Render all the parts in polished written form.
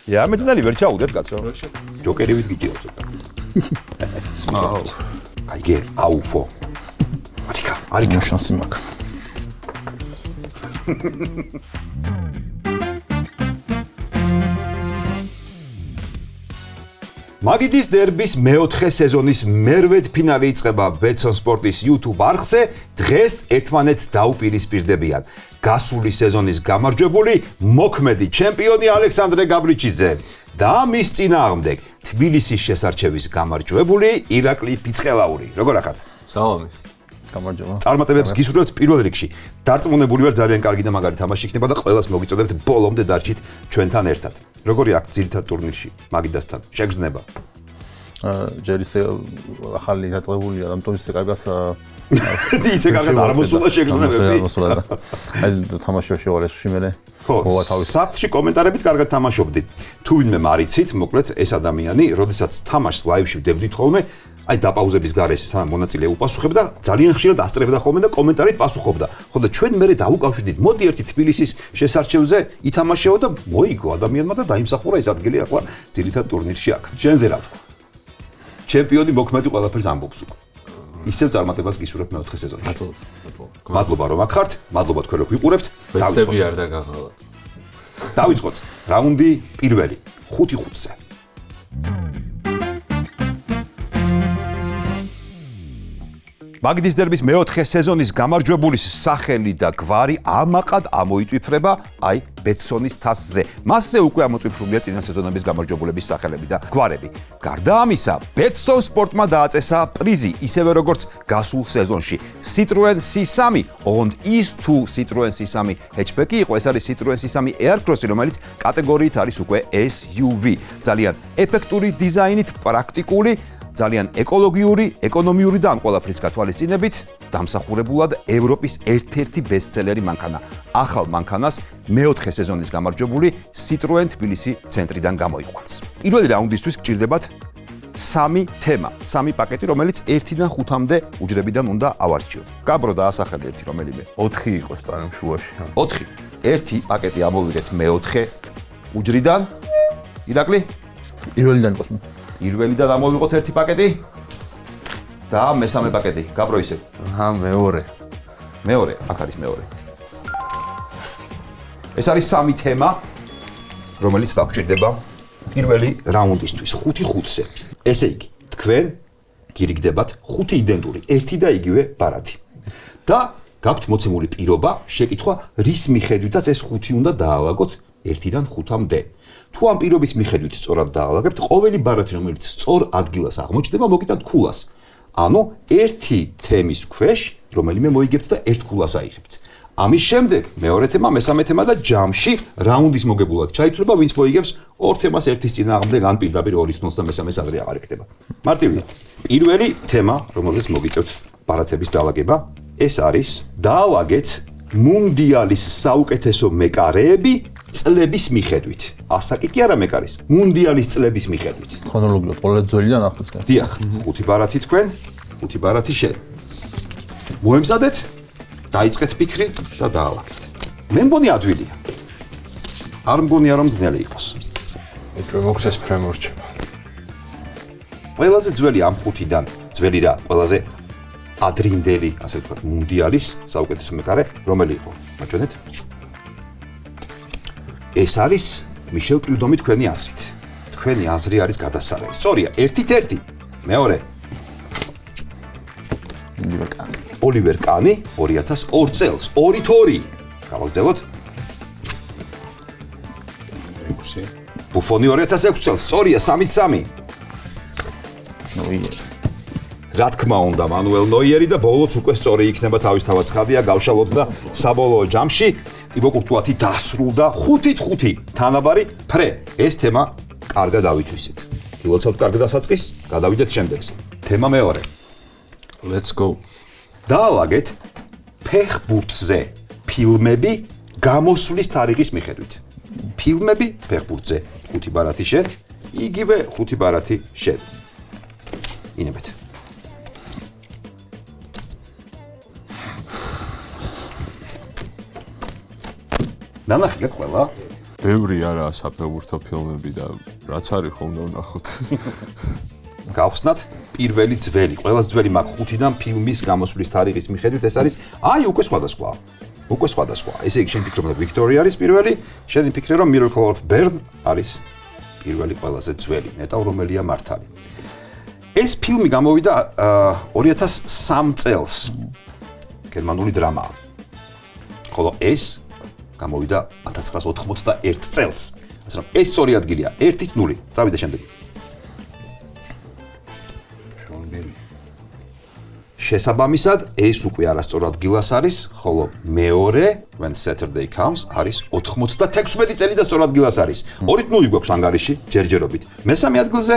Ja, მეცნალი ვერ ჩაუდეთ კაცო. ჯოკერივით გიჭირავს ეხლა. აუ. აიგე, აუფო. არიქა შანსი მაქვს. მაგიდის დერბის მეოთხე სეზონის მერვედ ფინალი იწყება ბეტსონ სპორტის YouTube არხზე. დღეს ერთმანეთს დაუპირისპირდებიან. გასული სეზონის გამარჯვებული მოქმედი ჩემპიონი ალექსანდრე გაბრიჩიძე და მის წინააღმდეგ თბილისის შესარჩევის გამარჯვებული ირაკლი ფიცხელაური. როგორ ახართ? სალამი. გამარჯობა. წარმატებებს გისურვებთ პირველ რიგში. დარწმუნებული ვარ ძალიან კარგი და მაგარი თამაში იქნება და ყველას მოგიწოდებთ ბოლომდე დარჩით ჩვენთან ერთად. როგორი აქ ძირითად ტურნირში მაგიდასთან შეგრძნება? ჯერ ისე ახალი დაწყებულია, ამიტომ ისე კარგად ისე კარგად არ მოსულა შეგრძნებები. აი თამაშში ვარ ესში მე. ხო, საფრთხე კომენტარებით კარგად თამაშობდი. თუ ვინმე მარიცით, მოკლედ ეს ადამიანი, როდესაც თამაშს ლაივში ვდებდით ხოლმე, აი დაპაუზების გარეშე სანამ მონაწილე უპასუხებდა, ძალიან ხშირად ასწრებდა ხოლმე და კომენტარით პასუხობდა. ხო და ჩვენ მერე დაუკავშირდით, მოდი ერთი თბილისის შესარჩევზე ითამაშეო და მოიგო ადამიანმა და დაიმსახურა ეს ადგილი ახლა ძირითად ტურნირში აქ. შენზე რა თქვა? ჩემპიონი მოქმედი ყველაფერს ამბობს უკვე. ისევ წარმატებას გისურვებ მეოთხე სეზონში. მადლობა რომ აქ ხართ, მადლობა თქვენ რომ გვიყურებთ. ვეცდები არ დაგაღალა. დავიწყოთ. რაუნდი პირველი, 5-5-ზე. მაგიდის დერბის მეოთხე სეზონის გამარჯვებულის სახელი და გვარი ამაყად ამოიტვიფრება აი ბეტსონის თასზე. მასზე უკვე ამოტვიფრულია წინა სეზონების გამარჯვებულების სახელები და გვარები. გარდა ამისა, ბეტსონ სპორტმა დააწესა პრიზი, ისევე როგორც გასულ სეზონში. Citroen C3, ოღონდ ის თუ Citroen C3 hatchback-ი იყო, ეს არის Citroen C3 Aircross, რომელიც კატეგორიით არის უკვე SUV. ძალიან ეფექტური დიზაინით, პრაქტიკული, ძალიან ეკოლოგიური, ეკონომიური და ამ ყველაფრის გათვალისწინებით დამსახურებულად ევროპის ერთ-ერთი ბესტსელერი მანქანა. ახალ მანქანას მეოთხე სეზონის გამარჯვებული Citroen თბილისი ცენტრიდან გამოიყვანს. პირველი რაუნდისთვის გჭირდებათ 3 თემა, 3 პაკეტი, რომელიც 1-დან 5-მდე უჯრებიდან უნდა ავარჩიოთ. გაბრო დაასახელე ერთი რომელიმე. 4 იყოს პარამ შუაში. 4. ერთი პაკეტი ამოვიღეთ მეოთხე უჯრიდან. ირაკლი? პირველიდან იყოს. პირველიდან ამოვიღოთ ერთი პაკეტი და მესამე პაკეტი. გაბრო ისე. მეორე. მეორე, აქ არის მეორე. ეს არის 3 თემა, რომელიც დაგჭირდება პირველი რაუნდისთვის 5-5-ზე. ესე იგი, თქვენ გირიგდებათ 5 იდენტური, ერთი და იგივე ბარათი. და გაქვთ მოცემული პირობა, შეკითხვა, რის მიხედვითაც ეს 5 უნდა დაალაგოთ 1-დან 5-მდე. თუ ამ პირობის მიხედვით სწორად დაალაგებთ, ყოველი ბარათი, რომელიც სწორ ადგილას აღმოჩნდება, მოგიტანთ ქულას. ანუ ერთი თემის ქვეშ, რომელიმე მოიგებთ და ერთ ქულას აიღებთ. ამის შემდეგ მეორე თემა, მესამე თემა და ჯამში რაუნდის მოგებულად ჩაითვლება, ვინც მოიგებს ორ თემას ერთის წინააღმდეგ, ან პირდაპირ ორის თუნს და მესამეს აღარ აღარ. მარტივია. პირველი თემა, რომელზეც მოგიწევთ ბარათების დაალაგება, ეს არის დაალაგეთ მუნდიალის საუკეთესო მეკარეები წლების მიხედვით. ასაკი კი არა მეკარის, მუნდიალის წლების მიხედვით. ქრონოლოგიურად ყველა ძველიდან ახლისკენ. დიახ, 5 ბარათი თქვენ, 5 ბარათი შენ. მოემზადეთ, დაიწყეთ ფიქრი და დაალაგეთ. მე მგონი ადვილია. არ მგონია რომ ძნელი იყოს. ეჭვ მოხსეს ფრემორჩება. ყველაზე ძველი ამ 5-დან, ძველი რა, ყველაზე ადრინდელი, ასე ვთქვათ, მუნდიალის საუკეთესო მეკარე, რომელი იყო? მაჩვენეთ. ეს არის მიშელ პრიუდომი თქვენი აზრით. თქვენი აზრი არის გადასარევი. სწორია, 1-1. მეორე. ოლივერ კანი 2002 წელს, 2-2. გავაგრძელოთ. 6. ბუფონი 2006 წელს, სწორია, 3-3. ნოიერი. რა თქმა უნდა, მანუელ ნოიერი და ბოლოც უკვე სწორი იქნება თავისთავად ცხადია, გავშალოთ და საბოლოო ჯამში ტიბო კურტუათი დასრულდა 5-5 თანაბარი ფრე. ეს თემა კარგად ავითვისეთ. გილოცავთ კარგ დასაწყისს, გადავიდეთ შემდეგზე. თემა მეორე. Let's go. დაალაგეთ ფეხბურთზე ფილმები გამოსვლის თარიღის მიხედვით. ფილმები ფეხბურთზე 5 ბარათი შენ, იგივე 5 ბარათი შენ. ინებეთ. ნანახი გაქვს ყველა? ბევრი არაა საფეხბურთო ფილმები და რაც არის ხომ ვნახოთ. გავხსნათ პირველი ძველი, ყველაზე ძველი მაგ 5-დან ფილმის გამოსვლის თარიღის მიხედვით ეს არის უკვე სხვადასხვა. უკვე სხვადასხვა. ესე იგი შენ ფიქრობ რომ ვიქტორია არის პირველი, შენ ფიქრე რომ Miracle of Bern არის პირველი ყველაზე ძველი, ნეტავ რომელია მართალი. ეს ფილმი გამოვიდა 2003 წელს. გერმანული დრამაა. ხოლო ეს გამოვიდა 1991 წელს. ასე რომ ეს სწორი ადგილია 1-0. წავიდა შემდეგ. შესაბამისად, ეს უკვე არასწორ ადგილას არის, ხოლო მეორე, when Saturday comes, არის 96 წელი და სწორ ადგილას არის. 2-0 გვაქვს ანგარიში, ჯერჯერობით. მესამე ადგილზე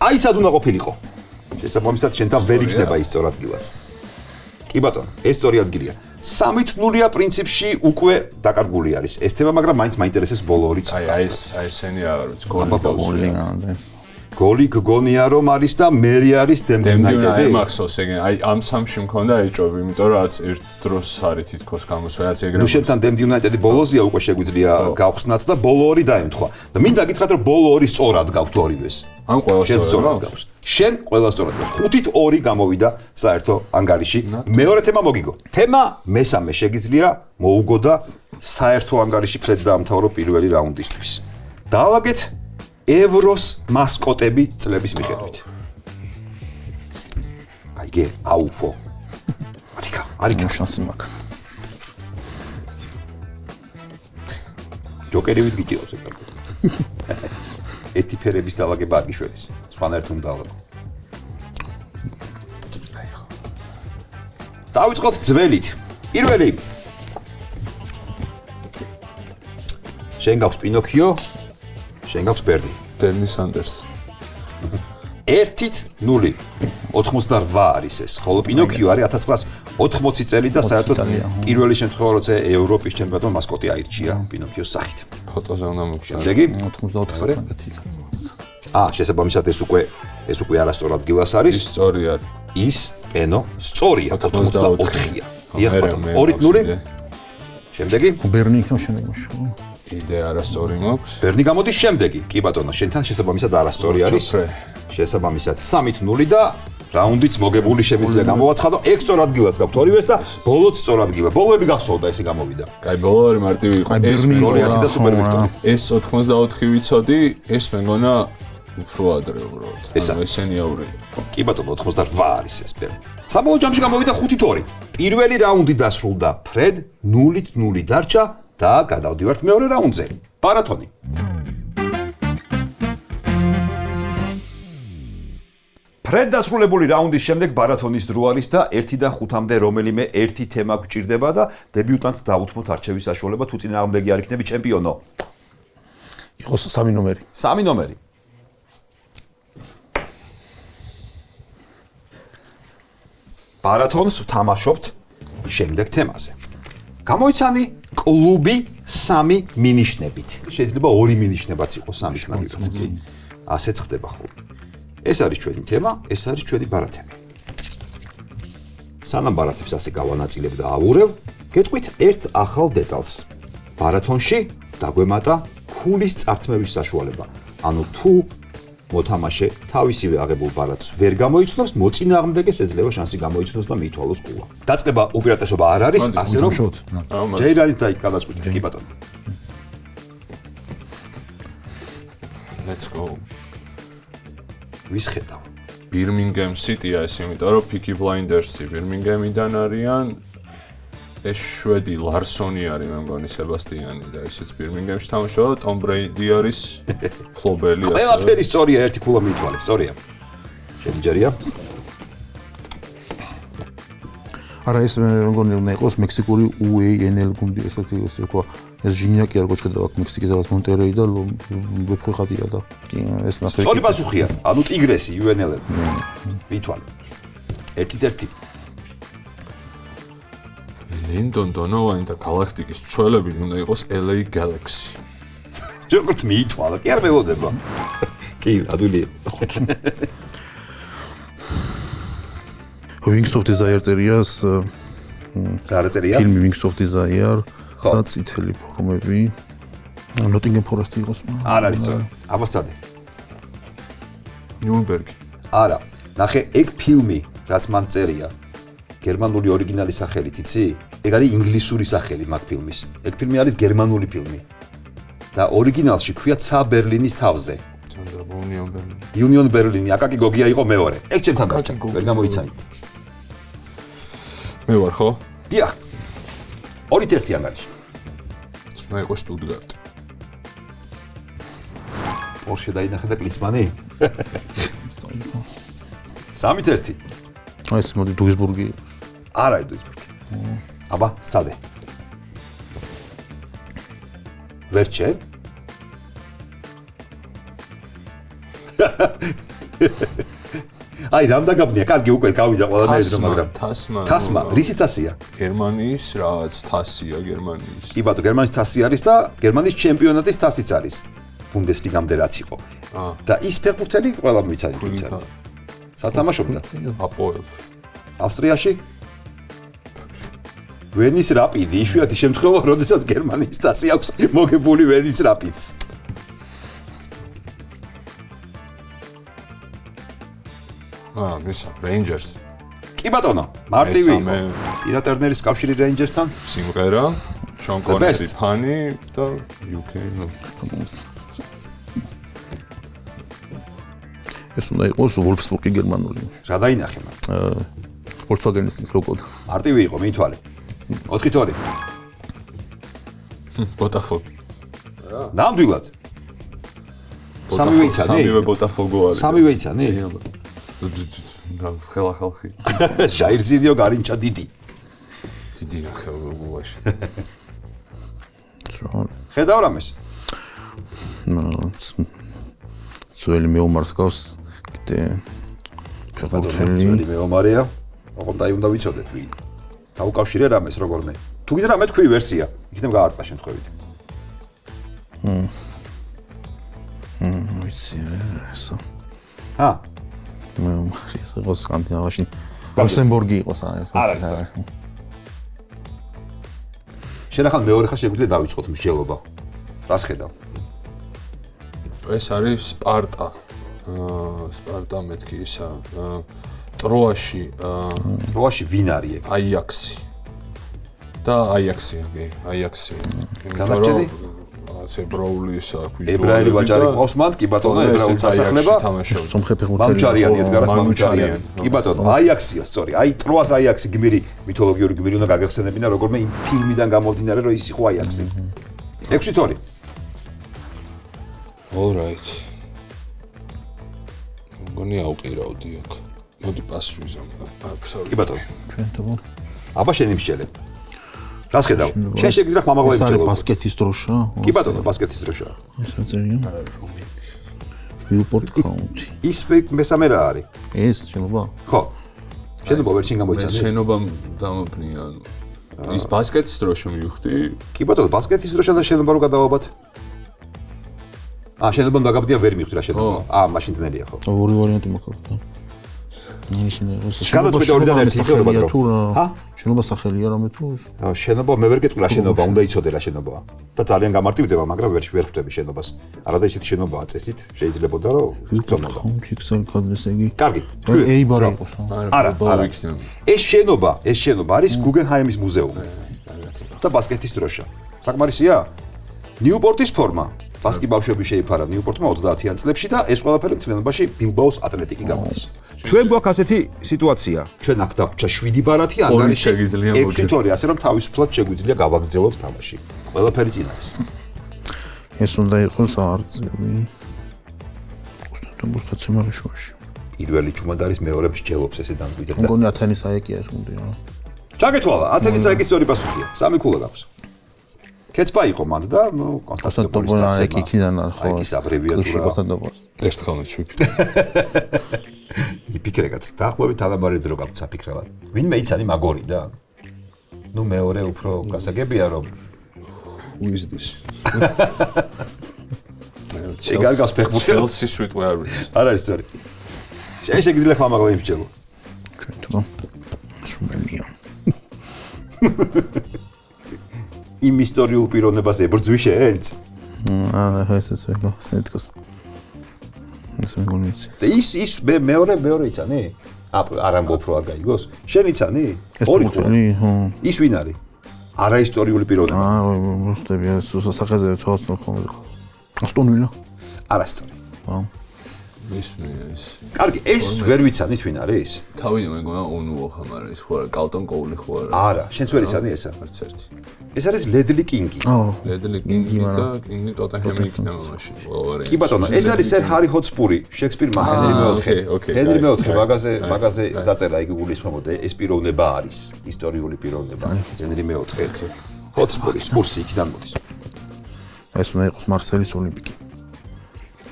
აი სად უნდა ყოფილიყო. შესაბამისად, შენთან ვერ იქნება ის სწორ ადგილას. კი ბატონო, ეს სწორი ადგილია. 3-0-ია პრინციპში უკვე დაკარგული არის. ეს თემა, მაგრამ მაინც მაინტერესებს ბოლო ორი წელი. აი ესენი არის გოლი. გოლი გგონია რომ არის და მერი არის დემდიუნაიტედი. მახსოვს ეგენ, აი ამ სამში მქონდა ეჭვები, იმიტომ რომ რაც ერთ დროს არის თითქოს გამოსვლა, რაც ეგრევე. ნუ შენთან დემდიუნაიტედი ბოლოზია უკვე შეგვიძლია გავხსნათ და ბოლო ორი დაემთხვა. და მინდა გითხრათ რომ ბოლო ორი სწორად გაქვთ ორივეს. ან ყველა სწორად გაქვს. შენ ყველა სწორად გაქვს. 5-2 გამოვიდა საერთო ანგარიში. მეორე თემა მოგიგო. თემა მესამე შეგიძლია მოუგო და საერთო ანგარიში ფრედ დაამთავრო პირველი რაუნდისთვის. დავაგეთ ევროს მასკოტები წლების მიხედვით. გაიგე, აუფო. არიქა შანსი მაქვს. ჯოკერივით გიჭირავს ეგ. ერთი ფერების დაალაგება არ გიშველის. სხვანაირად უნდა დაალაგო. დავიწყოთ ძველით. პირველი. შენ გაქვს პინოქიო, შენ გაქვს ბერნი. ბერნი სანდერს. 1-0. 88 არის ეს. ხოლო პინოქიო არის 1980 წელი და საერთოდ პირველი შემთხვევა როცა ევროპის ჩემპიონატმა მასკოტი აირჩია პინოქიოს სახით. ფოტოზე უნდა მოგჩა. შემდეგი 84 საფრანგეთი. შესაბამისად ეს უკვე არასწორ ადგილას არის. ის სწორი არის. ის პენო სწორია 84-ია. დიახ ბატონო 2-0. შემდეგი ბერნი იქნება შემდეგში. იდე არასწორი მაქვს. ბერნი გამოდის შემდეგი. კი ბატონო, შენთან შესაბამისად არასწორი არის. შესაბამისად 3-0 და რაუნდიც მოგებული შემიძლია გამოვაცხადო. 6 სწორ ადგილას გაქვთ ორივეს და ბოლოც სწორ ადგილა. ბოლოები გახსოვდა ესე გამოვიდა. კაი, ბოლოები მარტივი იყო. ეს გოლიანი და სუპერ ვიქტორი. ეს 84 ვიცოდი, ეს მეგონა უფრო ადრე უბრალოდ. ესენი აური. კი ბატონო 88 არის ეს ბერნი. საბოლოო ჯამში გამოვიდა 5-2. პირველი რაუნდი დასრულდა ფრედ 0-0 დარჩა და გადავდივართ მეორე რაუნდზე. მარათონი. ფრედ დასრულებული რაუნდის შემდეგ მარათონის დრო არის და 1-დან 5-მდე რომელიმე ერთი თემა გვჭირდება და დებიუტანტს დაუთმოთ არჩევის საშუალება თუ წინააღმდეგი არ იქნები ჩემპიონო. იყოს 3 ნომერი. 3 ნომერი. მარათონს ვთამაშობთ შემდეგ თემაზე. გამოიცანი კლუბი 3 მინიშნებით. შეიძლება 2 მინიშნებაც იყოს 3-ის მაგალითად. ასეც ხდება ხოლმე. ეს არის ჩვენი თემა, ეს არის ჩვენი ბარათები. სანამ ბარათებს ასე გავანაწილებ და ავურევ, გეტყვით ერთ ახალ დეტალს. ბარათონში დაგვემატა ქულის წართმევის საშუალება. ანუ თუ მოთამაშე თავისივე აღებულ ბარათს ვერ გამოიცნობს, მოწინააღმდეგეს ეძლევა შანსი გამოიცნოს და მიითვალოს კულა. დაწყება უპირატესობა არ არის, ასე რომ ჯეირანი და გადაწყვიტე, კი ბატონო. Let's go. ვის ხედავ? Birmingham City-ა ეს, იმიტომ რომ Peaky Blinders-ი Birmingham-იდან არიან. ეს შვედი ლარსონი არის, მე მგონი სებასტიანი და ესეც Birmingham-ში თამაშობდა, Tom Brady არის ფლობელი ასე. ყველაფერი სწორია, ერთი ქულა მიითვალე, სწორია. შემიჯერია? არა, ეს მე მგონი უნდა იყოს მექსიკური UANL გუნდი, ესეთი ისე თქვა, ეს ჟინიაკი არ გოჩქედა აქ მექსიკის რაღაც მონტერეი და ვეფხვი ხატია და კი ეს მასე. სწორი პასუხია. ანუ ტიგრესი UNL. მიითვალე. 1-1. Lyndon Donovan და galaktikis მცველები უნდა იყოს LA Galaxy. როგორ მიითვალა? კი არ მელოდება. კი, ადვილი. Wings of Desire წერიას გარეწერია? ფილმი Wings of Desire ხო. და წითელი ფორმები. ნოტინგემ ფორესტი იყოს. არ არის სწორი. აბა სადე? ნიურნბერგი. არა. ნახე, ეგ ფილმი, რაც მან წერია. გერმანული ორიგინალის სახელით, იცი? ეგ არის ინგლისური სახელი მაგ ფილმის. ეგ ფილმი არის გერმანული ფილმი. და ორიგინალში ქვია ცა ბერლინის თავზე. Union Berlin, აკაკი გოგია იყო მეორე. ეგ ჩემთან დარჩა. ვერ გამოიცანით. მე ვარ ხო? დიახ. 2-1 ანგარიში. უნდა იყოს შტუტგარტი. ორში დაინახე და კლიცმანი? 3-1. აი ეს მოდი დუისბურგი. არ არის დუისბურგი. აბა, სადე? ვერჩე? აი, რამ დაგაბნია? კარგი, უკვე გავიდა ყველანაირად, მაგრამ თასმა, რისი თასია? გერმანიის რაღაც თასია, გერმანიის. კი ბატონო, გერმანიის თასი არის და გერმანიის ჩემპიონატის თასიც არის. ბუნდესლიგამდე რაც იყო. და ის ფეხბურთელი ყველა მოიცადეთ, მოიცადეთ. სათამაშობდა? აპოელში. ავსტრიაში? ვენის რაპიდი, იშვიათი შემთხვევა, როდესაც გერმანიის თასი აქვს მოგებული ვენის რაპიდს. მისა, Rangers. კი ბატონო, მარტივი იყო. ტინა ტერნერის კავშირი Rangers-თან. სიმღერა, Sean Connery ფანი და UK. ეს უნდა იყოს Wolfsburg-ი გერმანული. რა დაინახე მან? Volkswagen-ის ლოგო. მარტივი იყო, მიითვალე. 4-2. Botafogo. ნამდვილად. სამივე იცანი? სამივე Botafogo არის. სამივე იცანი? ხელა ხალხი. ჟაირზინიო გარინჩა დიდი. დიდი ნახე გუაში. ხედავ რამეს? ძველი მეომარს გავს კიდე ფეხბურთელი. ძველი მეომარია. ოღონდ აი უნდა ვიცოდეთ ვინ. დაუკავშირე რამეს როგორმე. თუ კიდე რამე თქვი ვერსია, იქნებ გაარწყა შემთხვევით. ვიცი ესა. ეს იყო სკანდინავიაში. როსენბურგი იყო ეს. შენ ახლა მეორე ხარ შეგვიძლია დავიწყოთ მსჯელობა. რას ხედავ? ეს არის სპარტა. სპარტა მეთქი ისა. ტროაში ვინ არის ეგ? აიაქსი. და აიაქსი, აიაქსი. განარჩენი? ასე ბროულის აქვს. ებრაელი ვაჭარი ყავს მანდ, კი ბატონო, ებრაული დასახლება. სომხე ფეხბურთელი. მანუჩარიანი, ედგარას მანუჩარიანი. კი ბატონო, აიაქსია სწორი. აი ტროას აიაქსი გმირი, მითოლოგიური გმირი უნდა გაგეხსენებინა, როგორმე იმ ფილმიდან გამომდინარე, რომ ის იყო აიაქსი. 6-2. All right. მგონი აუყირავდი აქ. მოდი პასი ვიზამ. კი ბატონო. ჩვენ თო. აბა შენი მსჯელე. რას ხედავ? შენ შეგიძლია ხმამაღლა ეს არის ბასკეტის დროშა? კი ბატონო, ბასკეტის დროშა. ეს აწერია. Newport County. ის მესამე რა არის? ეს შენობა? ხო. შენობა ვერ შენ გამოიცანე? შენობამ დამოფნია. ის ბასკეტის დროშა მივხვდი. კი ბატონო, ბასკეტის დროშა და შენობა რო გადავაბათ. შენობამ დაგაბდია ვერ მივხვდი რა შენობა. მაშინ ძნელია ხო? ორი ვარიანტი მოხდა. გადაწყვეტე ორიდან ერთი იქნება დრო. შენობა სახელია რამე თუ? შენობა მე ვერ გეტყვი რა შენობა, უნდა იცოდე რა შენობაა. და ძალიან გამარტივდება, მაგრამ ვერ ხვდები შენობას. არადა ისეთი შენობაა წესით, შეიძლებოდა რომ ვიქცომოდა. ხომჩიქსელ კადრს იგი. კარგი. ეიბარი იყოს. არა. ეს შენობა არის გუგენჰაიმის მუზეუმი. და ბასკეტის დროშა. საკმარისია? ნიუპორტის ფორმა. ბასკი ბავშვები შეიფარა ნიუპორტმა 30-იან წლებში და ეს ყველაფერი მთლიანობაში ბილბაოს ატლეტიკი გამოდის. ჩვენ გვაქვს ასეთი სიტუაცია. ჩვენ აქ დაგვჭა 7 ბარათი, ანგარიში 6-2, ასე რომ თავისუფლად შეგვიძლია გავაგრძელოთ თამაში. ყველაფერი წინ არის. ეს უნდა იყოს არწივი. ოსტატობურთა ცემარაშოში. პირველი ჩუმად არის, მეორე მსჯელობს ესე დამკვიდრდა. მგონი ათენის აეკია ეს გუნდი რა. ჩაგეთვალა, ათენის აეკის სწორი პასუხია. 3 ქულა გაქვს. კეცპა იყო მანდ და კონსტანტინოპოლის აეკი იქიდან არის ხო? აეკის აბრევიატურა. კონსტანტინოპოლს. ერთხელ მეჩვიფი. იფიქრებათ, დაახლოებით თანაბარი დრო გაქვს საფიქრებად. ვინმე იცანი მაგორიდან? ნუ მეორე უფრო გასაგებია რომ Who is this? შეგარგავს ფეხბურთელს. Chelsea sweet words. არ არის სწორი. შენ შეგიძლია ხმამაღლა იმსჯელო. ჩვენ თო. სუმენია. იმ ისტორიულ პიროვნებას ებრძვი შენც? ესეც ვეგო, სეთქოს. ეს მეგონი იცი. ის მეორე იცანი? არ ამბობ რო არ გაიგოს? შენ იცანი? ორი ხუთი, ხო. ის ვინ არის? არაისტორიული პიროვნება. ხტები სახეზე ცოტა ხომ. ასტონვილა. არასწორი. ის კარგი, ეს ვერ ვიცანით ვინ არის? თავი მეგონა უნუო ხომ არის, ხო არა, კალტონ კოული ხო არა. არა, შენც ვერ იცანი ესა? არც ერთი. ეს არის ლედლი კინგი. ლედლი კინგი და კინგი ტოტენჰემი იქნება მაშინ. კი ბატონო, ეს არის სერ ჰარი ჰოტსპური, შექსპირმა ჰენრი მე-4. ჰენრი მე-4 მაგაზე დაწერა იგი გულისხმობოდა, ეს პიროვნება არის, ისტორიული პიროვნება. ჰენრი მე-4. ჰოტსპური, სპურსი იქიდან მოდის. ეს უნდა იყოს მარსელის ოლიმპიკი.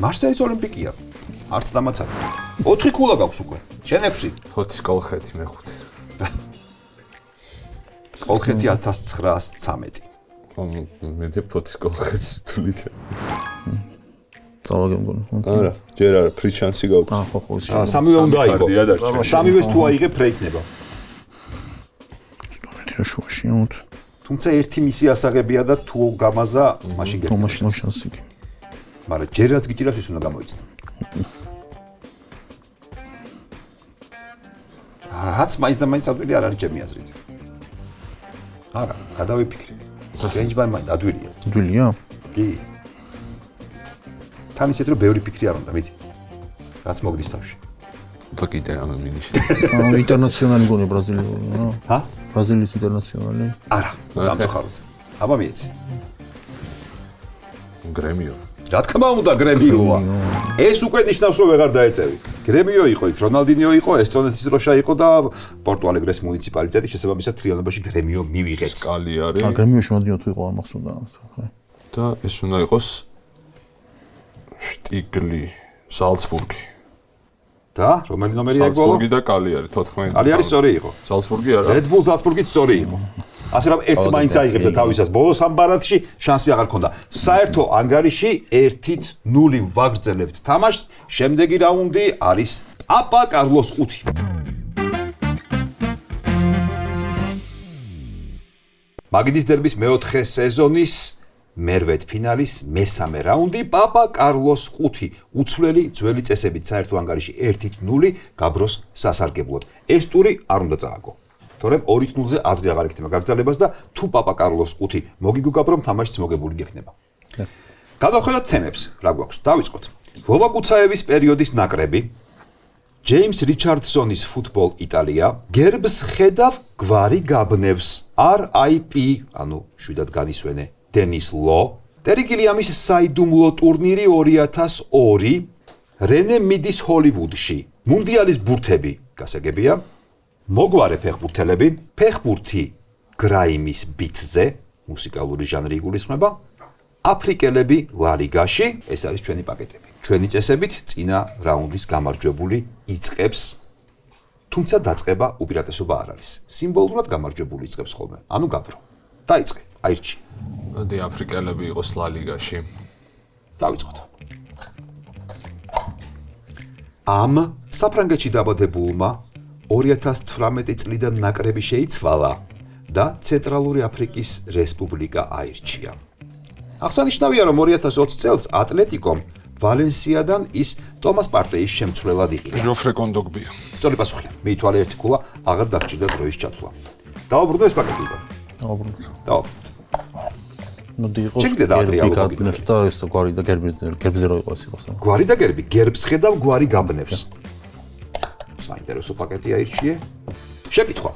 მარსელის ოლიმპიკია. არც დამაცადა. 4 ქულა გაქვს უკვე. შენ 6. ფოთის კოლხეთი მე-5. კოლხეთი 1913. მე ფოთის კოლხეთს თulit. წავაგე მგონი. არა, ჯერ არა, ფრი შანსი გაქვს. ხო. სამივე უნდა აიღო. სამივეს თუ აიღებ, რა იქნება? სტუდენტი შუაში ოთ. თუმცა ერთი მისი ასაღებია და თუ გამაზა, მაშინ გეტყვი. მაშინ შანსი კი. მაგრამ ჯერ რაც გიჭირავს ის უნდა გამოიცნო. რაც მაინც და მაინც ადვილი არ არის ჩემი აზრით. არა, გადავიფიქრე. გენჯბან მაინც ადვილია. ადვილია? კი. თან ისეთ რომ ბევრი ფიქრი არ უნდა, მიდი. რაც მოგდის თავში. ბაკიტე ამ მინიშნე. ინტერნაციონალი გონი ბრაზილიური, რა? ჰა? ბრაზილიის ინტერნაციონალი? არა, გამწუხაროთ. აბა მიეცი. გრემიო. რა თქმა უნდა გრემიოა. ეს უკვე ნიშნავს რომ ვეღარ დაეწევი. გრემიო იყო იქ, რონალდინიო იყო, ესტონეთის დროშა იყო და პორტუ-ალეგრეს მუნიციპალიტეტი შესაბამისად თრიანობაში გრემიო მივიღეთ. სკალი არის. გრემიოში მოდიო თუ იყო არ მახსოვდა ამას. და ეს უნდა იყოს შტიგლი, ზალცბურგი. და რომელი ნომერია გოლო? ზალცბურგი და კალი არის 14. კალი არის სწორი იყო. ზალცბურგი არა. Red Bull ზალცბურგიც სწორი იყო. ასე რომ ერთს მაინც აიღებდა თავისას ბოლოს ამ ბარათში შანსი აღარ ქონდა. საერთო ანგარიში 1-0 ვაგრძელებთ თამაშს. შემდეგი რაუნდი არის პაპა კარლოს 5. მაგიდის დერბის მეოთხე სეზონის მერვედ ფინალის მესამე რაუნდი პაპა კარლოს 5 უცვლელი ძველი წესებით საერთო ანგარიში 1-0 გაბროს სასარგებლოდ. ეს ტური არ უნდა წააგო. თორემ 2-0-ზე აზრი აღარ იქნება გაგრძელებას და თუ პაპა კარლოს 5 მოგიგო გაბრომ თამაშიც მოგებული გექნება. გადავხედოთ თემებს, რა გვაქვს? დავიწყოთ. ვოვა კუცაევის პერიოდის ნაკრები, ჯეიმს რიჩარდსონის ფუტბოლ იტალია, გერბს ხედავ გვარი გაბნევს, RIP, ანუ შვიდად განისვენე დენის ლო, ტერი გილიამის საიდუმლო ტურნირი 2002, რენე მიდის ჰოლივუდში, მუნდიალის ბურთები, გასაგებია, მოგვარე ფეხბურთელები, ფეხბურთი გრაიმის ბიტზე, მუსიკალური ჟანრი იგულისხმება, აფრიკელები ლა ლიგაში, ეს არის ჩვენი პაკეტები. ჩვენი წესებით წინა რაუნდის გამარჯვებული იწყებს, თუმცა დაწყება უპირატესობა არ არის. სიმბოლურად გამარჯვებული იწყებს ხოლმე, ანუ გაბრო. დაიწყე, აირჩი. მოდი აფრიკელები იყოს ლა ლიგაში. დავიწყოთ. ამ საფრანგეთში დაბადებულმა 2018 წლიდან ნაკრები შეიცვალა და ცენტრალური აფრიკის რესპუბლიკა აირჩია. აღსანიშნავია, რომ 2020 წელს ატლეტიკომ ვალენსიადან ის ტომას პარტეის შემცვლელად იყიდა. ჟოფრე კონდოგბია. სწორი პასუხია. მიითვალე ერთი ქულა, აღარ დაგჭირდა დროის ჩათვლა. დავაბრუნო ეს პაკეტი უკვე. დავაბრუნოთ. მოდი იყოს შეგდედა ადრიალო გაბნევს და ეს გვარი და გერბზე რო იყოს იყოს. გვარი და გერბი, გერბს ხედავ გვარი გაბნევს. საინტერესო პაკეტი აირჩიე. შეკითხვა.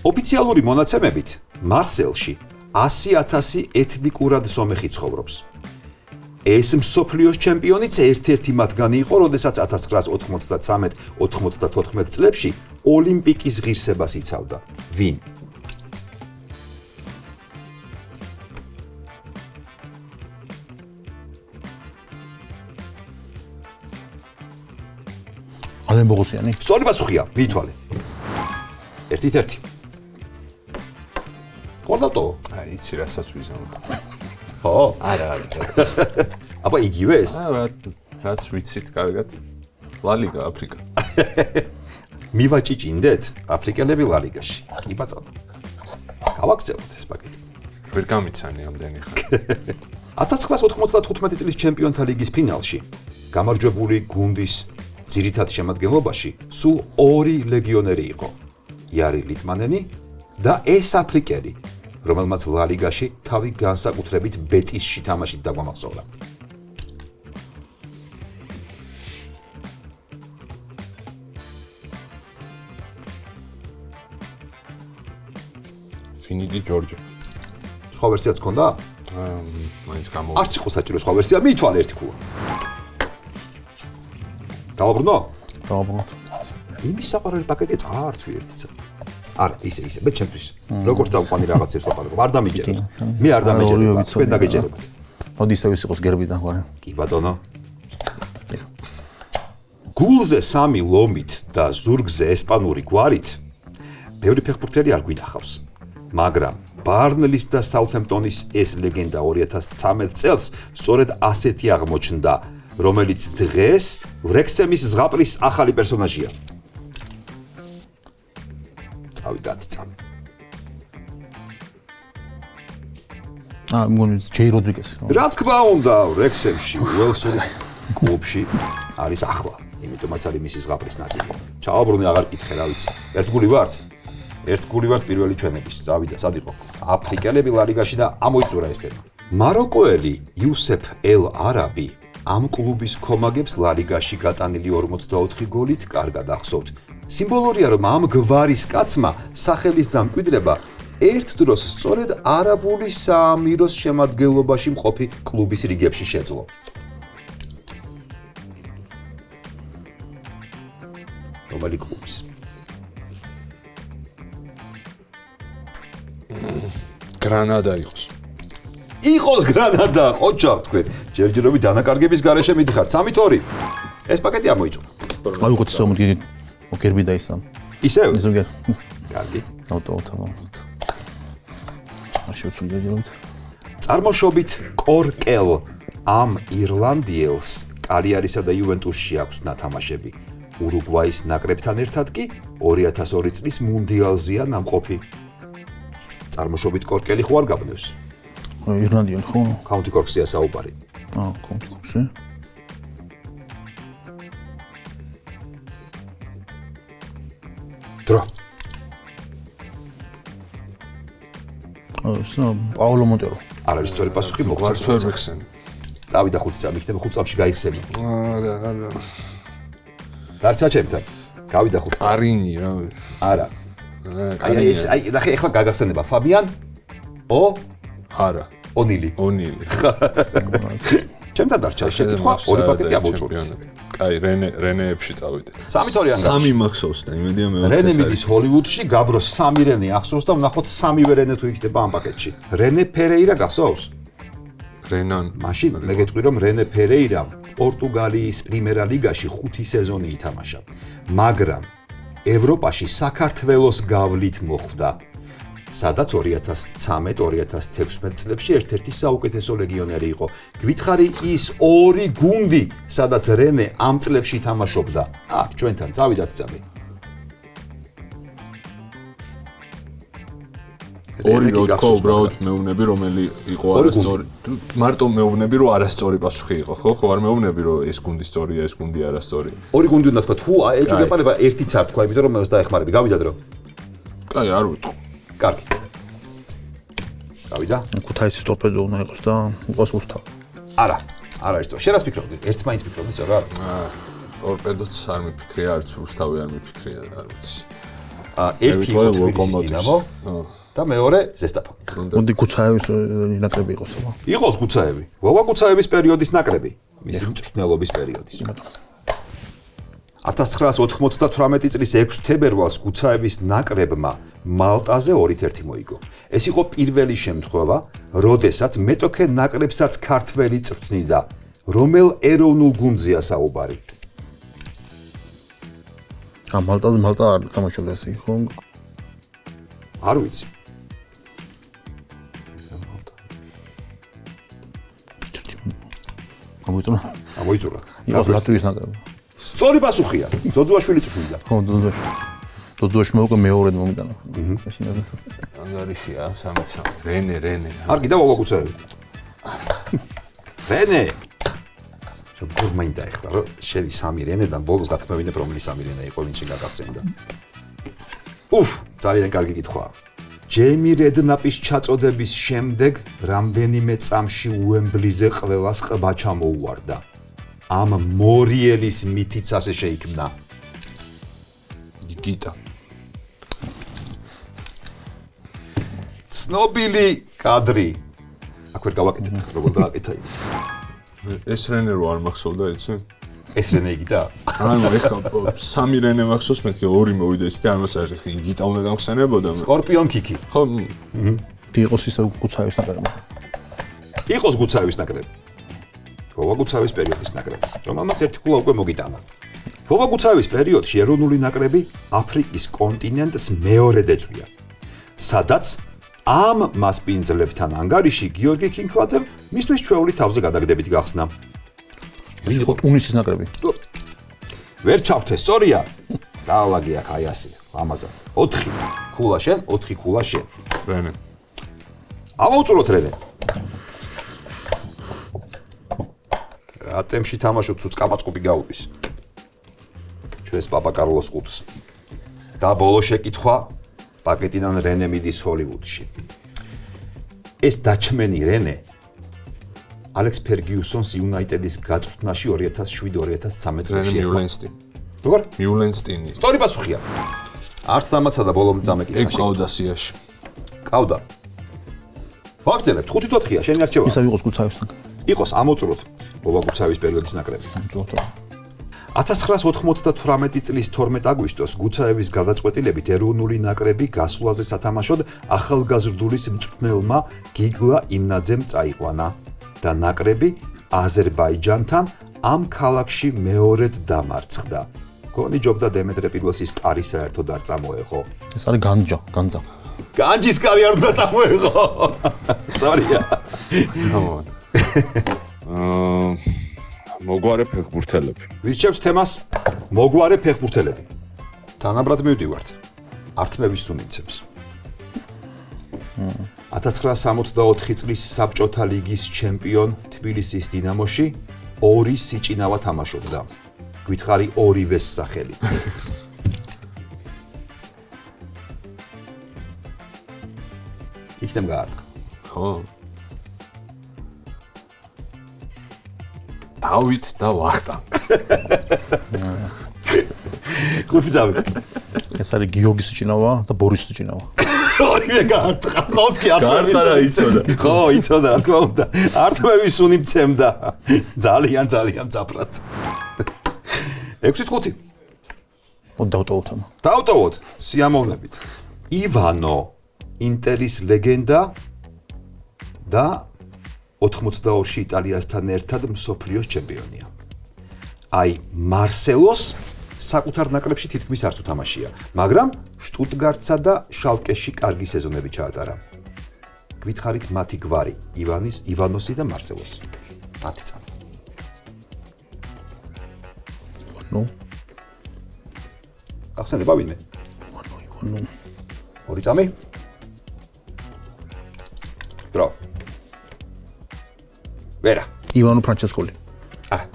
ოფიციალური მონაცემებით მარსელში 100,000 ეთნიკურად სომეხი ცხოვრობს. ეს მსოფლიოს ჩემპიონიც ერთ-ერთი მათგანი იყო, როდესაც 1993-94 წლებში ოლიმპიკის ღირსებას იცავდა. ვინ? ალენ ბოგოსიანი? სწორი პასუხია, მიითვალე. 1-1. ყოლავტო? აი, იცი რასაც ვიზამობ. ხო? არა. აბა იგივე ეს? რაც ვიცით კარგად. ლა ლიგა აფრიკა. მივაჭიჭინდეთ აფრიკელები ლა ლიგაში. კი ბატონო. გავაგზავნოთ ეს პაკეტი. ვერ გამიცანი ამდენი ხანი. 1995 წლის ჩემპიონთა ლიგის ფინალში გამარჯვებული გუნდის ძირითად შემადგენლობაში სულ 2 ლეგიონერი იყო. იარი ლიტმანენი და ეს აფრიკელი, რომელმაც ლა ლიგაში თავი განსაკუთრებით ბეტისში თამაშით დაგვამახსოვრა. ფინიდი ჯორჯი. სხვა ვერსიაც გქონდა? მაინც გამო. არც იყო საჭირო სხვა ვერსია, მითვალე ერთი ქულა. დავაბრუნო? დავაბრუნოთ. იმის საყვარელი პაკეტია წაართვი ერთიცა. არა, ისე, მე ჩემთვის. როგორც წავყვანი რაღაცებს ვაყარებ, არ დამიჯერებ. მე არ დამიჯერებ, თქვენ დაგეჯერებათ. მოდი ისე ვისიყოს გერბიდან ხوارე. კი ბატონო. გულზე 3 ლომით და ზურგზე ესპანური გვარით ბევრი ფეხბურთელი არ გვინახავს. მაგრამ ბარნლის და საუთჰემპტონის ეს ლეგენდა 2013 წელს სწორედ ასეთი აღმოჩნდა, რომელიც დღეს ვრექსემის ზღაპრის ახალი პერსონაჟია. წამი. მგონი ჯეი როდრიგესი. რა თქმა უნდა, ვრექსემში, უელსურ კლუბში არის ახლა, იმიტომაც არის მისი ზღაპრის ნაწილი. ჩავაბრუნე, აღარ კითხე, რა ვიცი. ერთგული ვართ პირველი ჩვენების. წავიდა, სად იყო? აფრიკელები ლა ლიგაში და ამოიწურა ეს თემა. მაროკოელი იუსეფ ელ არაბი ამ კლუბის კომაგებს ლა ლიგაში გატანილი 44 გოლით კარგად ახსოვთ. სიმბოლურია, რომ ამ გვარის კაცმა სახელის დამკვიდრება ერთ დროს სწორედ არაბული საამიროს შემადგენლობაში მყოფი კლუბის რიგებში შეძლო. რომელი კლუბის? გრანადა იყოს. იყოს გრანადა, ოჩა თქვენ. ჯერჯერობით დანაკარგების გარეშე მიდიხართ 3-2. ეს პაკეტი ამოიწურა. აი უყურეთ მოდი გერბი დაისამ. ისევ? ზოგერ. კარგი. ავტომატურად. არ შევცვლი ჯერჯერობით. წარმოშობით კორკელ ამ ირლანდიელს კალიარისა და იუვენტუსში აქვს ნათამაშები. ურუგვაის ნაკრებთან ერთად კი 2002 წლის მუნდიალზეა ნამყოფი. წარმოშობით კორკელი ხო არ გაბნევს? ირლანდიელი ხო? კაუნტი კორკსია საუბარი. კაუნტი კორკსი. დრო. პაოლო მონტერო. არ არის სწორი პასუხი, მოგწევს. ვარსვერ ვიხსენი. წავიდა 5 წამი, იქნება 5 წამში გაიხსენო. არა. დარჩა ჩემთან. გავიდა 5 წამი. არინი რა. არა. აი ნახე ახლა გაგახსენება ფაბიან არა. ონილი. ჩემთან დარჩა შეკითხვა, 2 პაკეტი ამოვწურეთ. კაი, რენეებში წავიდეთ. 3-2 ან გახსოვს. 3 მახსოვს და იმედია მე 4. რენე მიდის ჰოლივუდში, გაბროს 3 რენე ახსოვს და ვნახოთ 3-ვე რენე თუ იქნება ამ პაკეტში. რენე ფერეირა გახსოვს? რენან. მაშინ მე გეტყვი რომ რენე ფერეირამ პორტუგალიის პრიმერა ლიგაში 5 სეზონი ითამაშა, მაგრამ ევროპაში საქართველოს გავლით მოხვდა, სადაც 2013-2016 წლებში ერთ-ერთი საუკეთესო ლეგიონერი იყო. გვითხრი ის 2 გუნდი, სადაც რენე ამ წლებში თამაშობდა. აქ ჩვენთან წავიდათ წამი. 2 როდკო უბრალოდ მეუბნები რომელი იყო არასწორი. მარტო მეუბნები რომ არასწორი პასუხი იყო, ხო არ მეუბნები რომ ეს გუნდი სწორია, ეს გუნდი არასწორი. 2 გუნდი უნდა თქვა, თუ ეჭვგეპარება ერთიც არ თქვა, იმიტომ რომ მეც დაეხმარები. გავიდა დრო. კაი, არ ვიტყვი. კარგი. წავიდა? ქუთაისის ტორპედო უნდა იყოს და უყოს უსთავ. არა არის სწორი. შენ რას ფიქრობდი? ერთს მაინც ფიქრობდი, სწორად? ტორპედოც არ მიფიქრია, არც რუსთავი არ მიფიქრია, არ ვიცი. ერთი იყო თბილისის დინამო და მეორე ზესტაფონი. მოდი ქუთაისის ნაკრები იყოს აბა. იყოს ქუთაისები. ვოვა ქუთაისების პერიოდის ნაკრები, მისი მწვრთნელობის პერიოდის. 1998 წლის 6 თებერვალს ქუთაისების ნაკრებმა მალტაზე 2-1 მოიგო. ეს იყო პირველი შემთხვევა, როდესაც მეტოქე ნაკრებსაც ქართველი წვრთნიდა. რომელ ეროვნულ გუნდზეა საუბარი? მალტა არ თამაშობდა ესე ხო? არ ვიცი. ამოიწურა. იყოს ლატვიის ნაკრები. სწორი პასუხია. ძოძუაშვილი წვრთნიდა. ხო, ძოძუაშვილი მოუყო მეორედ მომიტანა. ანგარიშია 3-3. რენე. არ გიდა ვავაგუცავები. რენე. გურმაინდა ეხლა რომ შენი 3 რენედან ბოლოს გათქმევინებ რომელი 3 რენე იყო ვინც შეგაგაცენდა. ძალიან კარგი კითხვაა. ჯეიმი რედნაპის ჩაწოდების შემდეგ რამდენიმე წამში უემბლიზე ყველას ყბა ჩამოუვარდა. ამ მორიელის მითიც ასე შეიქმნა. გიტა. ცნობილი კადრი. აქ ვერ გავაკეთებ, როგორ გააკეთა ის. ეს რენე რო არ მახსოვდა, იცი? ეს რენე გიტა? ანუ ეხლა 3 რენე მახსოვს, მეთქე 2 მოვიდა ისე და ამასაში ხი გიტა უნდა გამხსენებოდა. სკორპიონ კიკი. ხო. იყოს ისე გუცაევის ნაკრები. იყოს გუცაევის ნაკრები. ვოვა გუცაევის პერიოდის ნაკრები, რომელმაც ერთი ქულა უკვე მოგიტანა. ვოვა გუცაევის პერიოდში ეროვნული ნაკრები აფრიკის კონტინენტს მეორედ ეწვია. სადაც ამ მასპინძლებთან ანგარიში გიორგი ქინქლაძემ მისთვის ჩვეული თავზე გადაგდებით გახსნა. ის იყო ტუნისის ნაკრები. ვერ ჩავთე, სწორია. დაავაგი აქ აი ასე, ამაზად. 4 ქულა შენ, 4 ქულა შენ. რენე. ამოვწუროთ რენე. ატემში თამაშობ თუ წკაპაწყობი გაუვის. ჩვენს პაპა კარლოს ყუთს. და ბოლო შეკითხვა პაკეტიდან რენე მიდის ჰოლივუდში. ეს დაჩმენი რენე ალექს ფერგიუსონს იუნაიტედის გაწვრთნაში 2007-2013 წლებში რენე მიულენსტი. როგორ? მიულენსტინი. სწორი პასუხია. არც დამაცა და ბოლომდე წამეკითხა. ეგ ყავდა სიაში. ყავდა. ვაგრძელებთ 5-4-ია, შენი არჩევა. ისა იყოს გუცაევის ნაკრები. იყოს ამოწუროთ ვოვა გუცაევის პერიოდის ნაკრები. 1998 წლის 12 აგვისტოს გუცაევის გადაწყვეტილებით ეროვნული ნაკრები გასვლაზე სათამაშოდ ახალგაზრდულის მწვრთნელმა გიგლა იმნაძემ წაიყვანა და ნაკრები აზერბაიჯანთან ამ ქალაქში მეორედ დამარცხდა. გონი ჯობდა დემეტრე პირველის კარი საერთოდ არ წამოეღო. ეს არის განძა. განჯის კარი არ უნდა წამოეღო. სწორია. მოგვარე ფეხბურთელები. ვირჩევთ თემას მოგვარე ფეხბურთელები. თანაბრად მივდივართ. ართმევის სუნიცებს. 1964 წლის საბჭოთა ლიგის ჩემპიონ თბილისის დინამოში 2 სიჭინავა თამაშობდა. გითხარი ორივეს სახელი. იქნებ გაარტყა. ხო. დავით და ვახტანგ. ხუთი. ეს არის გიორგი სიჭინავა და ბორის სიჭინავა. ორივე გაარტყა. ხოთქი გაარტყა რა იცოდა. ხო, იცოდა რა თქმა უნდა. ართმევის სუნი მცემდა. ძალიან ძაფრად. 6-5. დავტოვოთ ამ. დავტოვოთ სიამოვნებით. ივანო ინტერის ლეგენდა და 82-ში იტალიასთან ერთად მსოფლიოს ჩემპიონია. აი მარსელოს საკუთარ ნაკრებში თითქმის არც უთამაშია, მაგრამ შტუტგარტსა და შალკეში კარგი სეზონები ჩაატარა. გითხარით მათი გვარი, ივანოსი და მარსელოსი. 10 წამი. ნუ. ახსენება ვინმე? ივანო. 2 წამი. დრო. ვერა. ივანო ფრანჩესკოლი. არა.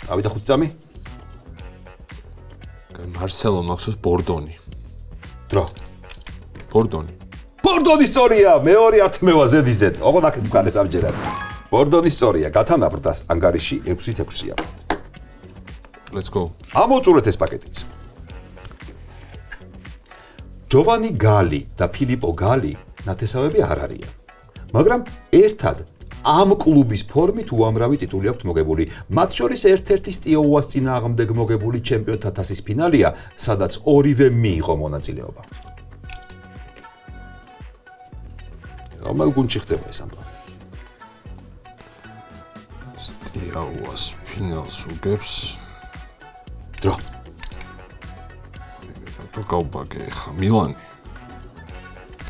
წავიდა 5 წამი. მარსელო მახსოვს ბორდონი. დრო. ბორდონი. ბორდონის სწორია, მეორე ართმევა ზედიზედ. ოღონდ აქ უკანეს ამჯერად. ბორდონის სწორია, გათანაბრდა ანგარიში 6-6-ია. Let's go. ამოწურეთ ეს პაკეტიც. ჯოვანი გალი და ფილიპო გალი ნათესავები არ არიან. მაგრამ ერთად ამ კლუბის ფორმით უამრავი ტიტული აქვთ მოგებული. მათ შორის ერთ-ერთი სტიოუას წინააღმდეგ მოგებული ჩემპიონთა თასის ფინალია, სადაც ორივე მიიღო მონაწილეობა. რომელ გუნდში ხდება ეს ამბავი? სტიაუას ფინალს უგებს. დრო. თუ გავბაგე ხა მილანი.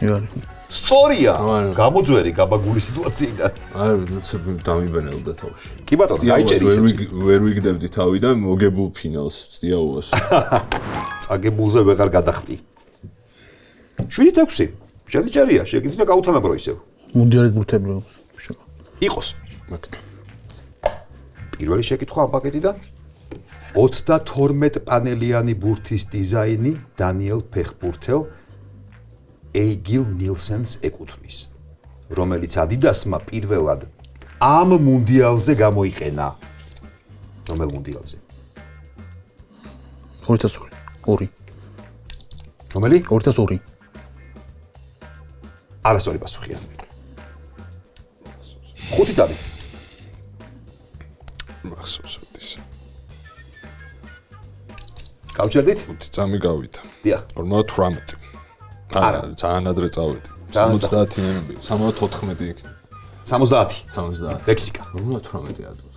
იარი. სწორია, გამოძვერი გაბაგული სიტუაციიდან. არ ვიცი დამიბენელდა თავში. კი ბატონო, გაიჭერი ისე. ვერ ვიგდებდი თავიდან მოგებულ ფინალს სტიაუას. წაგებულზე ვეღარ გადახტი. 7-6. შედიჭერია, შეგიძლია გაუთანაბრო ისევ. მუნდიალის ბურთები იყოს. მაგდა. პირველი შეკითხვა ამ პაკეტიდან 32 პანელიანი ბურთის დიზაინი დანიელ ფეხბურთელ ეიგილ ნილსენს ეკუთვნის, რომელიც ადიდასმა პირველად ამ მუნდიალზე გამოიყენა. რომელ მუნდიალზე? 2002. რომელი? 2002. არასწორი პასუხია. 5 წამი. მახსოვს ის. გავჩერდით? 5 წამი გავიდა. დიახ. 58. არა, ძალიან ადრე წავედი. 70-იანები, 74 იქ. 70. 70. მექსიკა. 58 ადრე.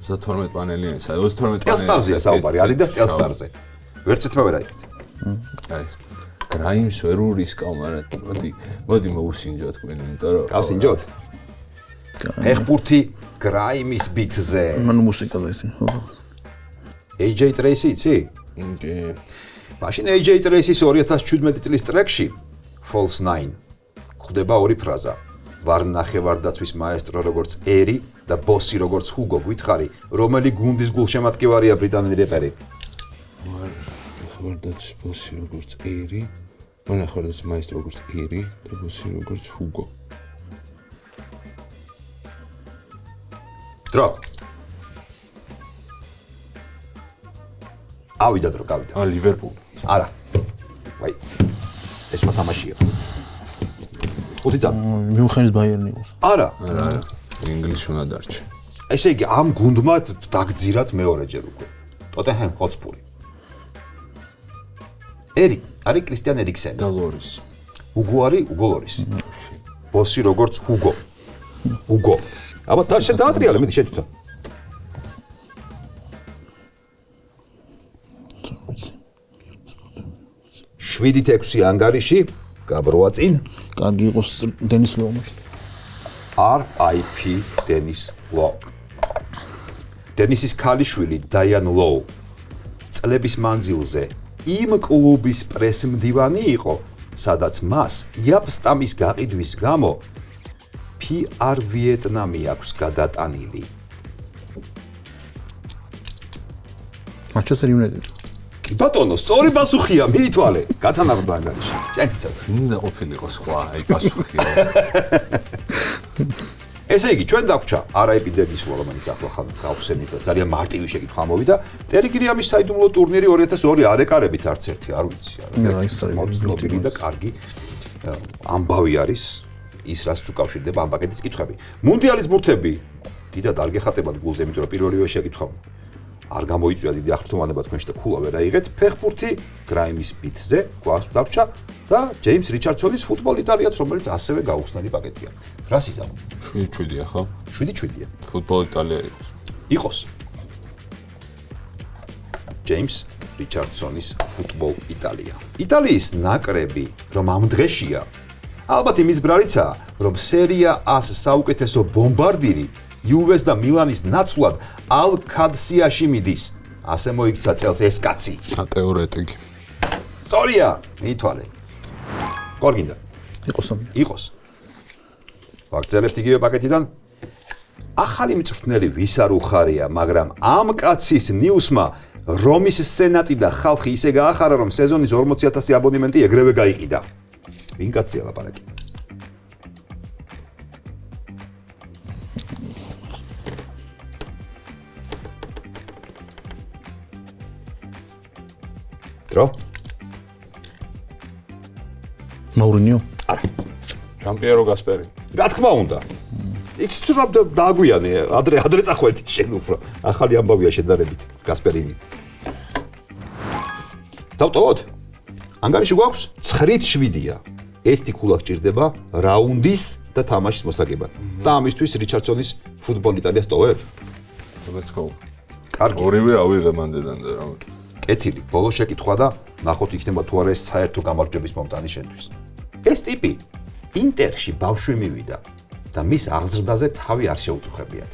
32 პანელიანი, 32 პანელი. ტელსტარზეა საუბარი, ადიდას ტელსტარზე. ვერცეთმა ვერ აიღეთ. აი ეს. გრაიმს ვერ ურისკავ, მაგრამ მოდი მოუსინჯოთ კვენ, იმიტომ რომ გავსინჯოთ. ფეხბურთი გრაიმის ბიტზე. მან მუსიკა ეს. AJ Tracy იცი? კი. მაშინ AJ Tracy-ის 2017 წლის ტრეკში False 9 ხდება ორი ფრაზა. ვარ ნახევარდაცვის მაესტრო როგორც ერი და ბოსი როგორც ჰუგო. გითხარი, რომელი გუნდის გულშემატკივარია ბრიტანელი რეპერი? ვარ ნახევარდაცვის ბოსი როგორც ერი, ვარ ნახევარდაცვის მაესტრო როგორც ერი და ბოსი როგორც ჰუგო. დრო. ავიდა დრო, გავიდა. ლივერპული. არა. ვაი. ეს რა თამაშია? 5 წამი. მიუნხენის ბაიერნი იყოს. არა. არა, ინგლისში უნდა დარჩე. ესე იგი, ამ გუნდმა დაგძირათ მეორეჯერ უკვე. ტოტენჰემ ჰოტსპური. ერი, არის კრისტიან ერიქსენი. და ლორის. უგო არის უგო ლორის. ბოსი როგორც ჰუგო. უგო. აბა დაატრიალე, მიდი შეთვითო. 7-6 ანგარიში გაბროა წინ. კარგი იყოს დენის ლოუმაში. RIP დენის ლოუ. დენისის ქალიშვილი დაიან ლოუ წლების მანძილზე იმ კლუბის პრესმდივანი იყო, სადაც მას იაპსტამის გაყიდვის გამო PR ვიეტნამი აქვს გადატანილი. Manchester United. კი ბატონო, სწორი პასუხია, მიითვალე. გათანაბრდა ანგარიში. შენც იცავ. უნდა ყოფილიყო სხვა, აი პასუხია. ესე იგი, ჩვენ დაგვრჩა RIP დენის ლოუ, რომელიც ახლა ხან გავხსენით და ძალიან მარტივი შეკითხვა მოვიდა. ტერიგრიამის საიდუმლო ტურნირი 2002 არ ეკარებით არც ერთი, არ ვიცი, მოცნობილი და კარგი ამბავი არის ის, რაც უკავშირდება ამ პაკეტის კითხვები. მუნდიალის ბურთები დიდად არ გეხატებათ გულზე, იმიტომ რომ პირველივე შეკითხვა არ გამოიწვია დიდი აღრთმოვანება თქვენში და ქულა ვერ აიღეთ. ფეხბურთი გრაიმის ბიტზე გვაქვს დაგვრჩა და ჯეიმს რიჩარდსონის ფუტბოლ იტალიაც, რომელიც ასევე გაუხსნელი პაკეტია. რა სიზამო? 7-7-ია ხო? 7-7-ია. ფუტბოლ იტალია იყოს. იყოს. ჯეიმს რიჩარდსონის ფუტბოლ იტალია. იტალიის ნაკრები, რომ ამ დღეშია, ალბათ იმის ბრალიცაა, რომ სერია A-ს საუკეთესო ბომბარდირი იუვეს და მილანის ნაცვლად ალ-ქადსიაში მიდის. ასე მოიქცა წელს ეს კაცი. თეორეტიკი. სწორია, მიითვალე. გორგინდა. იყოს. ვაგრძელებთ იგივე პაკეტიდან. ახალი მწვრთნელი ვის არ უხარია, მაგრამ ამ კაცის ნიუსმა რომის სენატი და ხალხი ისე გაახარა, რომ სეზონის 40,000 აბონემენტი ეგრევე გაიყიდა. ვინ კაცია ლაპარაკი? დრო? მაურინიო? არა. ჯამპიერო გასპერი. რა თქმა უნდა. იქ ცუდად დააგვიანე, ადრე წახვედი შენ უფრო. ახალი ამბავია შედარებით, გასპერინი. დავტოვოთ? ანგარიში გვაქვს 9-7-ია. ერთი ქულა გჭირდება რაუნდის და თამაშის მოსაგებად. და ამისთვის რიჩარდსონის ფუტბოლ იტალიას ტოვებ? Let's go. კარგი. ორივე ავიღე მანდედან და რა. კეთილი, ბოლო შეკითხვა და ნახოთ იქნება თუ არა ეს საერთო გამარჯვების მომტანი შენთვის. ეს ტიპი ინტერში ბავშვი მივიდა და მის აღზრდაზე თავი არ შეუწუხებიათ.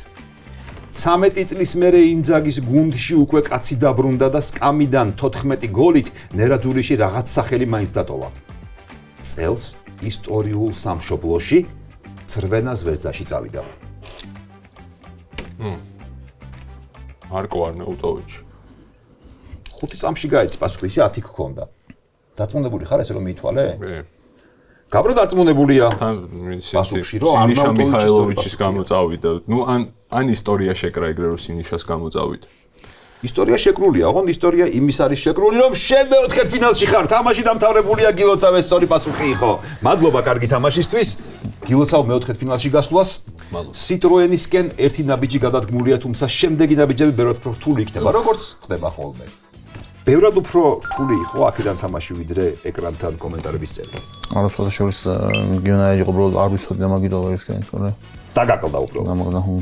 13 წლის მერე ინძაგის გუნდში უკვე კაცი დაბრუნდა და სკამიდან 14 გოლით ნერაძურიში რაღაც სახელი მაინც დატოვა. წელს ისტორიულ სამშობლოში ცრვენა ზვეზდაში წავიდა? მარკო არნაუტოვიჩი. 5 წამში გაიცი პასუხი, ისე 10 გქონდა. დაწმუნებული ხარ ესე რომ მიითვალე? გაბრო დაწმუნებულია. თან პასუხში რომ სინიშა მიხაილოვიჩის გამო წავიდა. ან ისტორია შეკრა ეგრე რომ სინიშას გამო წავიდა. ისტორია შეკრულია, ოღონდ ისტორია იმის არის შეკრული, რომ შენ მეოთხედფინალში ხარ. თამაში დამთავრებულია, გილოცავ ეს სწორი პასუხი იყო. მადლობა კარგი თამაშისთვის. გილოცავ მეოთხედფინალში გასვლას. Citroen-ისკენ ერთი ნაბიჯი გადადგმულია, თუმცა შემდეგი ნაბიჯები ბევრად უფრო რთული იქნება, როგორც ხდება ხოლმე. ბევრად უფრო რთული იყო აქედან თამაში ვიდრე ეკრანთან კომენტარების წერა. არასოდეს შორის გიონაი იყო უბრალოდ არ ვიცოდი მაგითო ისკენ, თორე დაგაყლდა უბრალოდ. გამოგდა ჰუ.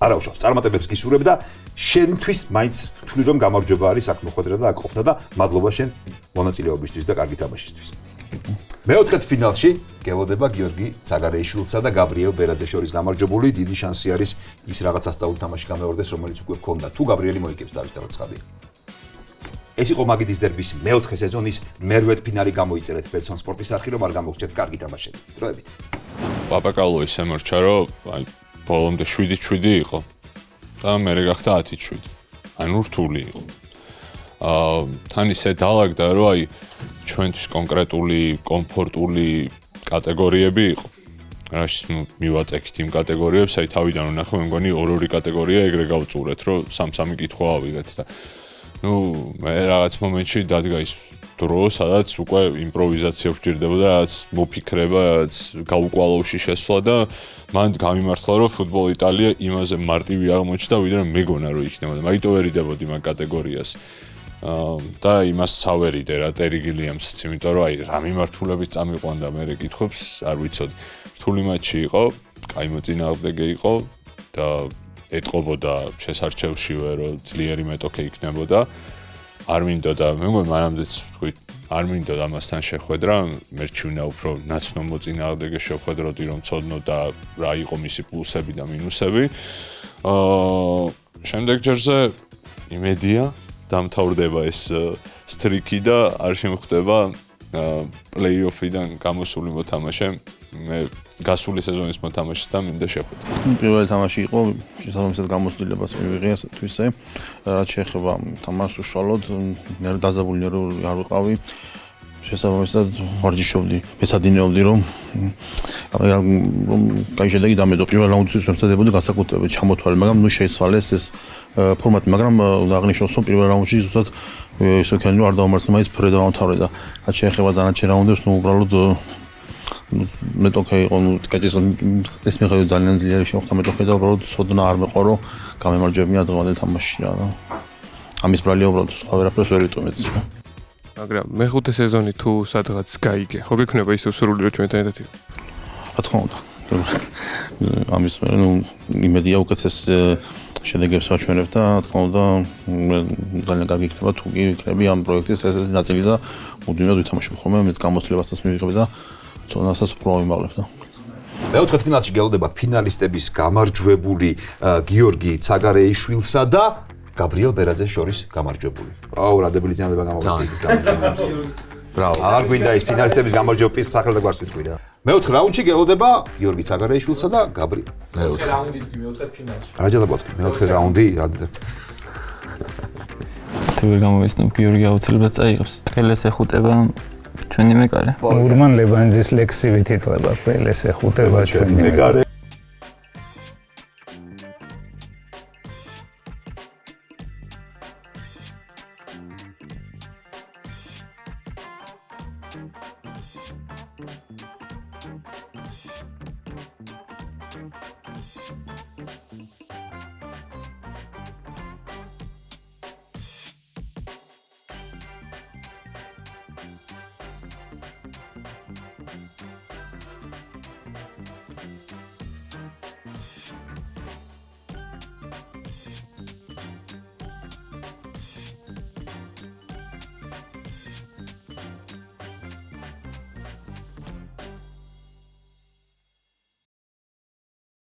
არა უშავს, წარმატებებს გისურვებ და შენთვის მაინც ვთვლი რომ გამარჯვება არის აქ მოხვედრა და აქ ყოფნა და მადლობა შენ მონაწილეობისთვის და კარგი თამაშისთვის. მეოთხედფინალში გელოდება გიორგი ცაგარეიშვილსა და გაბრიელ ბერაძეს შორის გამარჯვებული. დიდი შანსი არის ის რაღაც ასწავლო თამაში გამეორდეს, რომელიც უკვე გქონდა. თუ გაბრიელი მოიგებს დავისწავლოთ ცხადია. ეს იყო მაგიდის დერბის მეოთხე სეზონის მერვედ ფინალი გამოიწერეთ ბეცონ სპორტის არხი, რომ არ გამოგრჩეთ კარგი თამაშები. დროებით. პაპაკალოი შემორჩა, რომ აი ბოლომდე 7-7 იყო. და მერე გახდა 10-7. ანუ რთული იყო. თან ისე დაალაგდა, რომ აი ჩვენთვის კონკრეტული, კომფორტული კატეგორიები იყო. რაშიც მივაწექით იმ კატეგორიებს, აი თავიდან ვნახე, მე მგონი ორ-ორი კატეგორია ეგრე გავწურეთ, რომ 3-3 კითხვა ავიღეთ და მე რაღაც მომენტში დადგა ის დრო, სადაც უკვე იმპროვიზაცია გვჭირდებოდა, რაც მოფიქრება, რაც გაუკვალოვში შესვლა და მან გამიმართლა, რომ ფუტბოლ იტალია იმაზე მარტივი აღმოჩნდა, ვიდრე მეგონა რომ იქნებოდა. მაგიტო ვერ იდებოდი მაგ კატეგორიას. და იმას ცავერიდე რა ტერი გილიამსიც, იმიტომ რომ აი რა მიმართულებით წამიყვანდა მე კითხვებს, არ ვიცოდი. რთული მატჩი იყო, კაი მოწინააღმდეგე იყო და ეტყობოდა შესარჩევშივე, რომ ძლიერი მეტოქე იქნებოდა. არ მინდოდა, მე მგონი მანამდეც ვთქვი, არ მინდოდა ამასთან შეხვედრა, მერჩივნა უფრო ნაცნო მოწინააღმდეგე შევხვედროდი, რომ ცოდნო და რა იყო მისი პლუსები და მინუსები. შემდეგ ჯერზე იმედია დამთავრდება ეს სტრიკი და არ შემხვდება პლეიოფიდან გამოსული მოთამაშე. მე გასული სეზონის მოთამაშესთან მინდა შეხვედრა. პირველი თამაში იყო, შესაბამისად გამოცდილებას მივიღია თვისე. რაც შეეხება თამაშს უშუალოდ, მე დაზაბული რომ არ ვიყავი. შესაბამისად ვარჯიშობდი, მესადინეობდი რომ კაი შედეგი დამედო. პირველ რაუნდში ვემსადებოდი განსაკუთრებით ჩამოთვალე, მაგრამ ნუ შეიცვალეს ეს ფორმატი, მაგრამ აღნიშნოს რომ პირველ რაუნდში ზუსტად ისე ქენი არ დაუმარცხდა, მაინც ფრედა დამთავრდა და რაც შეეხება დანარჩენ რაუნდებს, ნუ უბრალოდ მეტოქე იყო, ნუ კაჭის ეს მიღები ძალიან ძლიერი შეხვდა მეტოქე და უბრალოდ სოდნა არ მეყო რომ გამემარჯვებია დღევანდელ თამაშში რა და ამის ბრალია უბრალოდ სხვა ვერაფერს ვერ ვიტყვით. მაგრამ მეხუთე სეზონი თუ სადღაც გაიგე, ხო გექნება ისე სრული რომ ჩვენთან ერთად იყო? რა თქმა უნდა. ამის ნუ იმედია უკეთეს შედეგებს ვაჩვენებ და რა თქმა უნდა ძალიან კარგი იქნება თუ იქნები ამ პროექტის ეს ნაწილი და მუდმივად ვითამაშებ ხოლმე, მეც გამოცდილებასაც მივიღებ და ცოდნასაც უფრო ვიმაღლებ და მეოთხედფინალში გელოდება ფინალისტების გამარჯვებული გიორგი ცაგარეიშვილსა და გაბრიელ ბერაძეს შორის გამარჯვებული. აუ რა დებელი ძინება გამოვიდეს გამარჯვებას. ბრავო. არ გვინდა ის ფინალისტების გამარჯვების სახელს და გვარს ვიტყვი რა. მეოთხე რაუნდში გელოდება გიორგი ცაგარეიშვილსა და გაბრიელ. მეოთხე რაუნდი მეოთხედფინალში. რა ჯერა მეოთხე რაუნდი რა თუ ვერ გამოვიცნობ გიორგი აუცილებლად წაიღებს. ყველეს ეხუტება ჩვენი მეკარე. ურმან ლებანძის ლექსივით იწება ყველეს ეხუტება ჩვენი მეკარე.